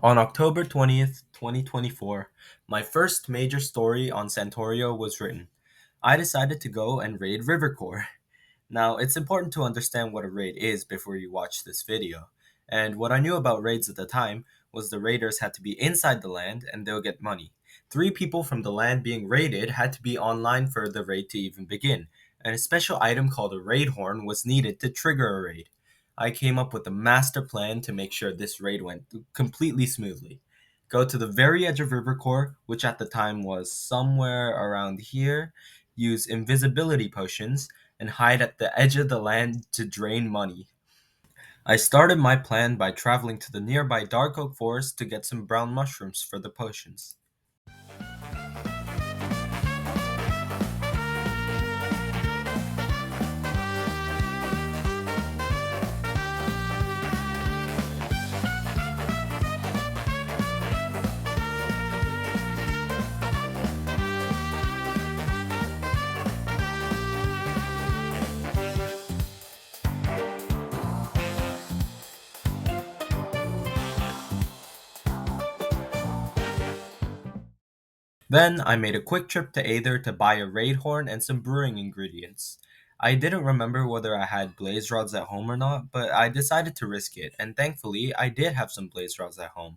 On October 20th, 2024, my first major story on Santorio was written. I decided to go and raid RiverCore. Now, it's important to understand what a raid is before you watch this video. And what I knew about raids at the time was the raiders had to be inside the land and they'll get money. Three people from the land being raided had to be online for the raid to even begin, and a special item called a raid horn was needed to trigger a raid. I came up with a master plan to make sure this raid went completely smoothly. Go to the very edge of RiverCore, which at the time was somewhere around here, use invisibility potions, and hide at the edge of the land to drain money. I started my plan by traveling to the nearby dark oak forest to get some brown mushrooms for the potions. Then I made a quick trip to Aether to buy a raid horn and some brewing ingredients. I didn't remember whether I had blaze rods at home or not, but I decided to risk it, and thankfully I did have some blaze rods at home.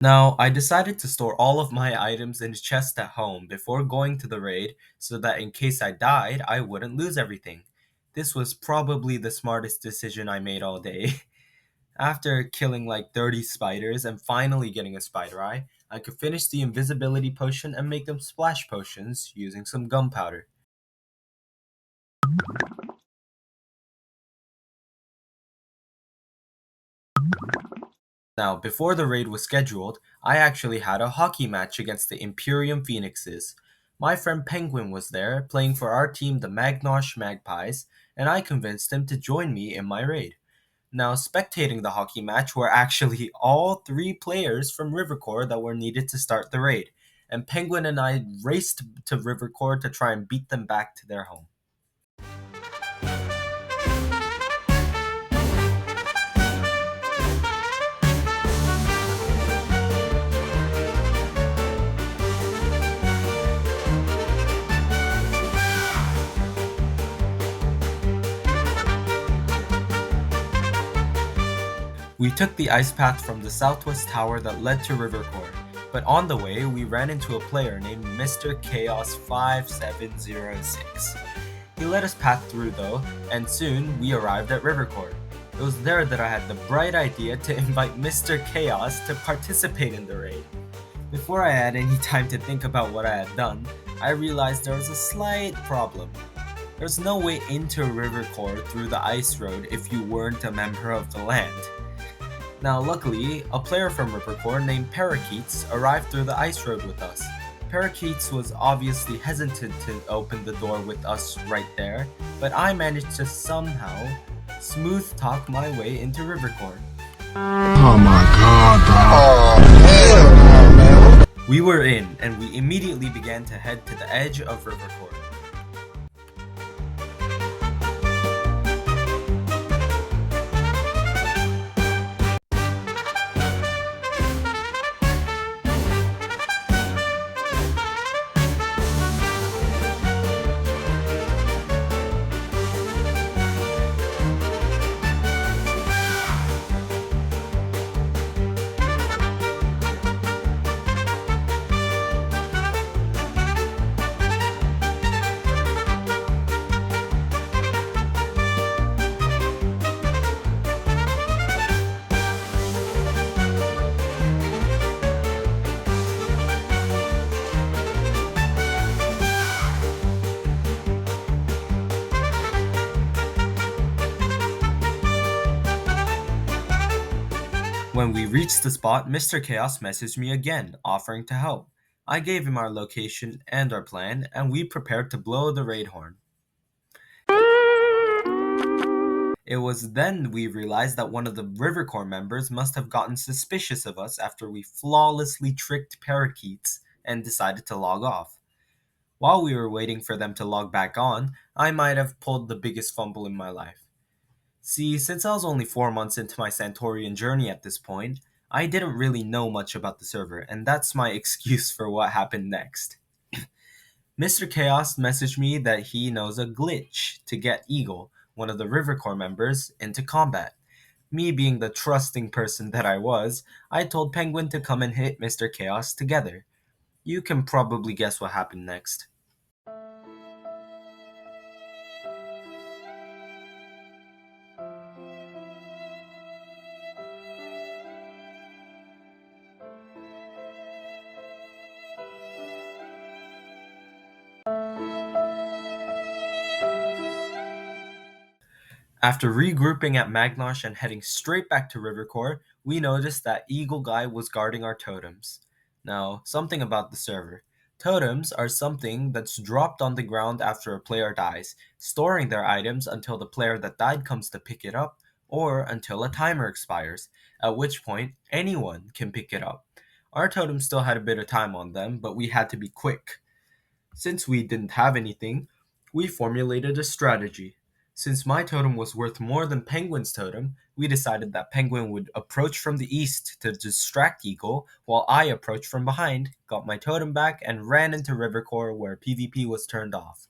Now, I decided to store all of my items in a chest at home before going to the raid so that in case I died, I wouldn't lose everything. This was probably the smartest decision I made all day. After killing like 30 spiders and finally getting a spider eye, I could finish the invisibility potion and make them splash potions using some gunpowder. Now, before the raid was scheduled, I actually had a hockey match against the Imperium Phoenixes. My friend Penguin was there, playing for our team, the Magnosh Magpies, and I convinced him to join me in my raid. Now, spectating the hockey match were actually all three players from RiverCore that were needed to start the raid, and Penguin and I raced to RiverCore to try and beat them back to their home. We took the ice path from the southwest tower that led to RiverCore, but on the way we ran into a player named Mr. Chaos 5706. He let us pass through though, and soon we arrived at RiverCore. It was there that I had the bright idea to invite Mr. Chaos to participate in the raid. Before I had any time to think about what I had done, I realized there was a slight problem. There's no way into RiverCore through the ice road if you weren't a member of the land. Now luckily, a player from RiverCore named Parakeets arrived through the ice road with us. Parakeets was obviously hesitant to open the door with us right there, but I managed to somehow smooth talk my way into RiverCore. Oh my god, bro. Oh, hell no, man. We were in, and we immediately began to head to the edge of RiverCore. When we reached the spot, Mr. Chaos messaged me again, offering to help. I gave him our location and our plan, and we prepared to blow the raid horn. It was then we realized that one of the RiverCore members must have gotten suspicious of us after we flawlessly tricked parakeets and decided to log off. While we were waiting for them to log back on, I might have pulled the biggest fumble in my life. See, since I was only 4 months into my Santorian journey at this point, I didn't really know much about the server, and that's my excuse for what happened next. Mr. Chaos messaged me that he knows a glitch to get Eagle, one of the RiverCore members, into combat. Me being the trusting person that I was, I told Penguin to come and hit Mr. Chaos together. You can probably guess what happened next. After regrouping at Magnosh and heading straight back to RiverCore, we noticed that Eagle Guy was guarding our totems. Now, something about the server. Totems are something that's dropped on the ground after a player dies, storing their items until the player that died comes to pick it up, or until a timer expires, at which point anyone can pick it up. Our totems still had a bit of time on them, but we had to be quick. Since we didn't have anything, we formulated a strategy. Since my totem was worth more than Penguin's totem, we decided that Penguin would approach from the east to distract Eagle, while I approached from behind, got my totem back, and ran into RiverCore where PvP was turned off.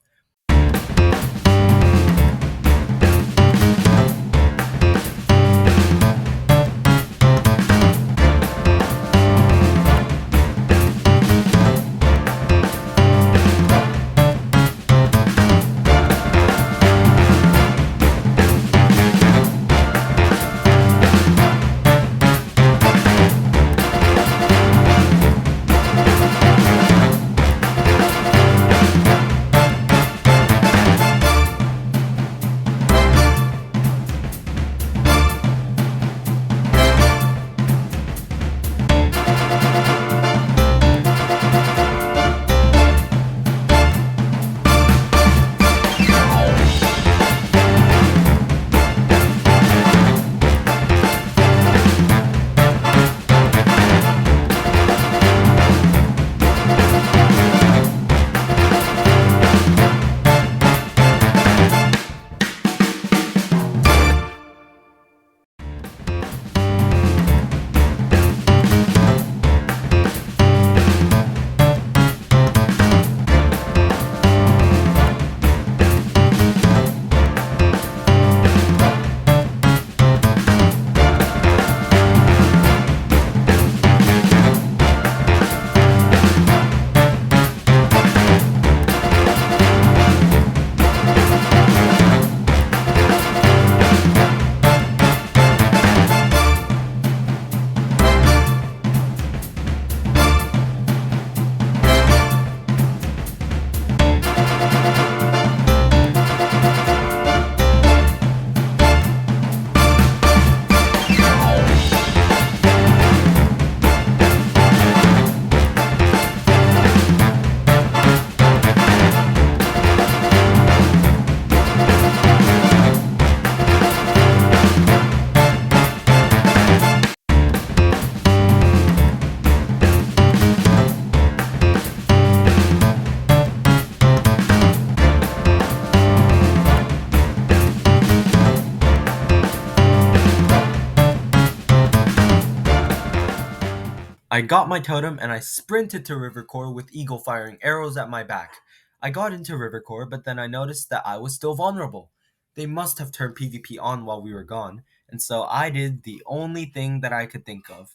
I got my totem and I sprinted to RiverCore with Eagle firing arrows at my back. I got into RiverCore, but then I noticed that I was still vulnerable. They must have turned PvP on while we were gone, and so I did the only thing that I could think of.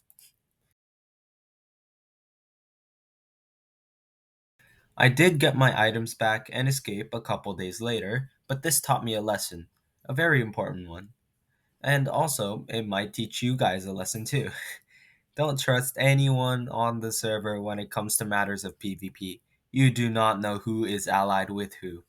I did get my items back and escape a couple days later, but this taught me a lesson, a very important one. And also, it might teach you guys a lesson too. Don't trust anyone on the server when it comes to matters of PvP. You do not know who is allied with who.